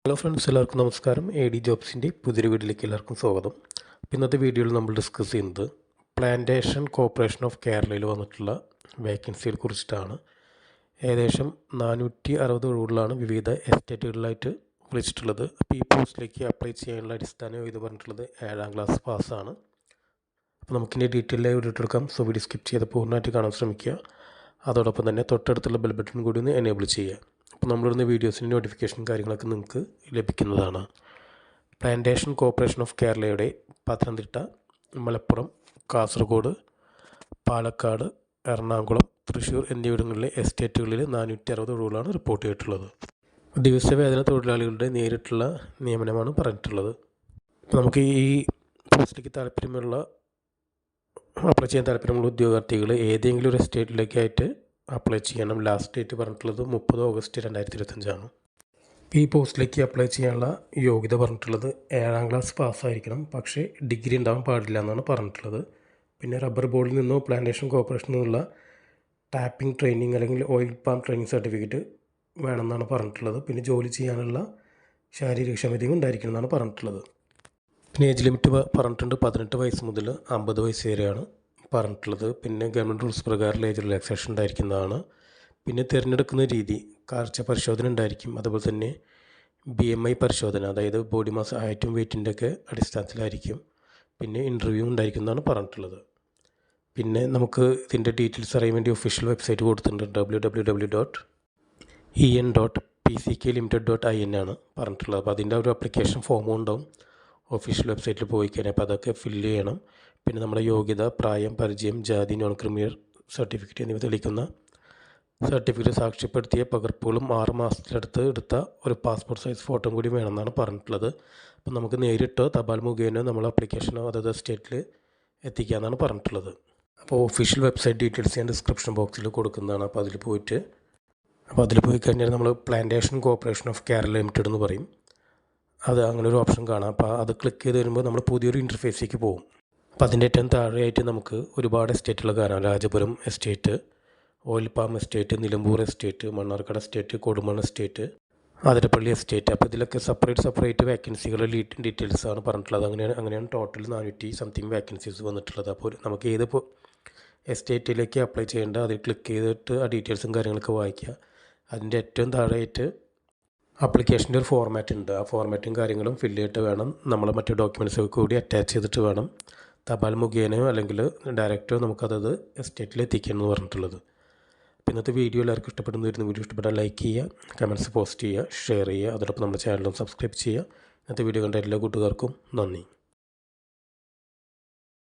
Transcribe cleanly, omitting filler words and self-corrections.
Hello friends, എല്ലാവർക്കും നമസ്കാരം. A D ജോബ്സിൻ്റെ പുതിയൊരു വീഡിയോയിലേക്ക് എല്ലാവർക്കും സ്വാഗതം. ഇന്നത്തെ വീഡിയോയിൽ നമ്മൾ ഡിസ്കസ് ചെയ്യുന്നത് പ്ലാന്റേഷൻ കോർപ്പറേഷൻ ഓഫ് കേരളയിൽ വന്നിട്ടുള്ള വേക്കൻസിയെ കുറിച്ചിട്ടാണ്. ഏകദേശം 460 ഒഴിവുകളാണ് വിവിധ എസ്റ്റേറ്റുകളിലായിട്ട് വിളിച്ചിട്ടുള്ളത്. അപ്പോൾ ഈ പോസ്റ്റിലേക്ക് അപ്ലൈ ചെയ്യാനുള്ള അടിസ്ഥാനം ഇത് പറഞ്ഞിട്ടുള്ളത് 7ാം ക്ലാസ് പാസ്സാണ്. അപ്പോൾ നമുക്കിൻ്റെ ഡീറ്റെയിലായി വീഡിയോ എടുക്കാം. സോ വീഡിയോ സ്കിപ്പ് ചെയ്ത് പൂർണ്ണമായിട്ട് കാണാൻ ശ്രമിക്കുക. അതോടൊപ്പം തന്നെ തൊട്ടടുത്തുള്ള ബെൽ ബട്ടൺ കൂടി ഒന്ന് എനേബിൾ ചെയ്യുക. അപ്പോൾ നമ്മളിടുന്ന വീഡിയോസിൻ്റെ നോട്ടിഫിക്കേഷൻ കാര്യങ്ങളൊക്കെ നിങ്ങൾക്ക് ലഭിക്കുന്നതാണ്. പ്ലാന്റേഷൻ കോർപ്പറേഷൻ ഓഫ് കേരളയുടെ പത്തനംതിട്ട, മലപ്പുറം, കാസർഗോഡ്, പാലക്കാട്, എറണാകുളം, തൃശ്ശൂർ എന്നിവിടങ്ങളിലെ എസ്റ്റേറ്റുകളിൽ 460 ഒഴിവുകളാണ് റിപ്പോർട്ട് ചെയ്തിട്ടുള്ളത്. ദിവസവേതന തൊഴിലാളികളുടെ നേരിട്ടുള്ള നിയമനമാണ് പറഞ്ഞിട്ടുള്ളത്. അപ്പോൾ നമുക്ക് ഈ പോസ്റ്റിലേക്ക് അപ്ലൈ ചെയ്യാൻ താല്പര്യമുള്ള ഉദ്യോഗാർത്ഥികൾ ഏതെങ്കിലും ഒരു എസ്റ്റേറ്റിലേക്കായിട്ട് അപ്ലൈ ചെയ്യണം. ലാസ്റ്റ് ഡേറ്റ് പറഞ്ഞിട്ടുള്ളത് 30 ഓഗസ്റ്റ് 2025 ഈ പോസ്റ്റിലേക്ക് അപ്ലൈ ചെയ്യാനുള്ള യോഗ്യത പറഞ്ഞിട്ടുള്ളത് 7ാം ക്ലാസ് പാസ്സായിരിക്കണം. പക്ഷേ ഡിഗ്രി ഉണ്ടാവാൻ പാടില്ല എന്നാണ് പറഞ്ഞിട്ടുള്ളത്. പിന്നെ റബ്ബർ ബോർഡിൽ നിന്നോ പ്ലാന്റേഷൻ കോർപ്പറേഷനിൽ നിന്നുള്ള ടാപ്പിംഗ് ട്രെയിനിങ് അല്ലെങ്കിൽ ഓയിൽ പാം ട്രെയിനിങ് സർട്ടിഫിക്കറ്റ് വേണമെന്നാണ് പറഞ്ഞിട്ടുള്ളത്. പിന്നെ ജോലി ചെയ്യാനുള്ള ശാരീരിക ക്ഷമതയും ഉണ്ടായിരിക്കണം എന്നാണ് പറഞ്ഞിട്ടുള്ളത്. പിന്നെ ഏജ് ലിമിറ്റ് പറഞ്ഞിട്ടുണ്ട് 18 വയസ്സ് മുതൽ 50 വയസ്സ് വരെയാണ് പറഞ്ഞിട്ടുള്ളത്. പിന്നെ ഗവൺമെൻറ് റൂൾസ് പ്രകാരം ഏജ് റിലാക്സേഷൻ ഉണ്ടായിരിക്കുന്നതാണ്. പിന്നെ തിരഞ്ഞെടുക്കുന്ന രീതി കാഴ്ച പരിശോധന ഉണ്ടായിരിക്കും. അതുപോലെ തന്നെ BMI പരിശോധന, അതായത് ബോഡി മാസ് ഹൈറ്റും വെയ്റ്റിൻ്റെ ഒക്കെ അടിസ്ഥാനത്തിലായിരിക്കും. പിന്നെ ഇൻ്റർവ്യൂ ഉണ്ടായിരിക്കുന്നതാണ് പറഞ്ഞിട്ടുള്ളത്. പിന്നെ നമുക്ക് ഇതിൻ്റെ ഡീറ്റെയിൽസ് അറിയാൻ വേണ്ടി ഒഫീഷ്യൽ വെബ്സൈറ്റ് കൊടുത്തിട്ടുണ്ട്. www.en.pcklimited.in ആണ് പറഞ്ഞിട്ടുള്ളത്. അപ്പോൾ അതിൻ്റെ ഒരു ആപ്ലിക്കേഷൻ ഫോമും ഉണ്ടാവും ഒഫീഷ്യൽ വെബ്സൈറ്റിൽ പോയി കഴിഞ്ഞാൽ. അപ്പോൾ അതൊക്കെ ഫില്ല് ചെയ്യണം. പിന്നെ നമ്മുടെ യോഗ്യത, പ്രായം, പരിചയം, ജാതി, നോൺ ക്രിമിനൽ സർട്ടിഫിക്കറ്റ് എന്നിവ തെളിയിക്കുന്ന സർട്ടിഫിക്കറ്റ് സാക്ഷ്യപ്പെടുത്തിയ പകർപ്പുകളും 6 മാസത്തിലടുത്ത് എടുത്ത ഒരു പാസ്പോർട്ട് സൈസ് ഫോട്ടോയും കൂടി വേണമെന്നാണ് പറഞ്ഞിട്ടുള്ളത്. അപ്പോൾ നമുക്ക് നേരിട്ടോ തപാൽ മുഖേന നമ്മൾ ആപ്ലിക്കേഷനോ അതത് സ്റ്റേറ്റിൽ എത്തിക്കാമെന്നാണ് പറഞ്ഞിട്ടുള്ളത്. അപ്പോൾ ഒഫീഷ്യൽ വെബ്സൈറ്റ് ഡീറ്റെയിൽസ് ഞാൻ ഡിസ്ക്രിപ്ഷൻ ബോക്സിൽ കൊടുക്കുന്നതാണ്. അപ്പോൾ അതിൽ പോയി കഴിഞ്ഞാൽ നമ്മൾ plantation corporation of Kerala limited എന്ന് പറയും. അത് അങ്ങനെ ഒരു ഓപ്ഷൻ കാണാം. അപ്പോൾ അത് ക്ലിക്ക് ചെയ്ത് വരുമ്പോൾ നമ്മൾ പുതിയൊരു ഇൻ്റർഫേസിലേക്ക് പോകും. അപ്പോൾ അതിൻ്റെ ഏറ്റവും താഴെയായിട്ട് നമുക്ക് ഒരുപാട് എസ്റ്റേറ്റുകൾ കാണാം. Rajapuram estate, oil palm estate, Nilambur estate, Mannarkkad estate, Kodumon estate, Athirappilly estate. അപ്പോൾ ഇതിലൊക്കെ സെപ്പറേറ്റ് വേക്കൻസികളുടെ ഡീറ്റെയിൽസാണ് പറഞ്ഞിട്ടുള്ളത്. അങ്ങനെയാണ് ടോട്ടൽ 400 സംതിങ് വേക്കൻസീസ് വന്നിട്ടുള്ളത്. അപ്പോൾ നമുക്ക് ഏത് എസ്റ്റേറ്റിലേക്ക് അപ്ലൈ ചെയ്യേണ്ട അതിൽ ക്ലിക്ക് ചെയ്തിട്ട് ആ ഡീറ്റെയിൽസും കാര്യങ്ങളൊക്കെ വായിക്കുക. അതിൻ്റെ ഏറ്റവും താഴെയായിട്ട് ആപ്ലിക്കേഷൻ്റെ ഒരു ഫോർമാറ്റ് ഉണ്ട്. ആ ഫോർമാറ്റും കാര്യങ്ങളും ഫില്ല് ചെയ്തിട്ട് വേണം നമ്മൾ മറ്റു ഡോക്യുമെൻറ്റ്സൊക്കെ കൂടി അറ്റാച്ച് ചെയ്തിട്ട് വേണം തപാൽ മുഖേനയോ അല്ലെങ്കിൽ ഡയറക്റ്റോ നമുക്കതത് എസ്റ്റേറ്റിൽ എത്തിക്കണം എന്ന് പറഞ്ഞിട്ടുള്ളത്. അപ്പോൾ ഇന്നത്തെ വീഡിയോ എല്ലാവർക്കും ഇഷ്ടപ്പെടുന്ന വരുന്ന വീഡിയോ ഇഷ്ടപ്പെട്ടാൽ ലൈക്ക് ചെയ്യുക, കമൻറ്റ്സ് പോസ്റ്റ് ചെയ്യുക, ഷെയർ ചെയ്യുക. അതോടൊപ്പം നമ്മുടെ ചാനലും സബ്സ്ക്രൈബ് ചെയ്യുക. ഇന്നത്തെ വീഡിയോ കണ്ട എല്ലാ കൂട്ടുകാർക്കും നന്ദി.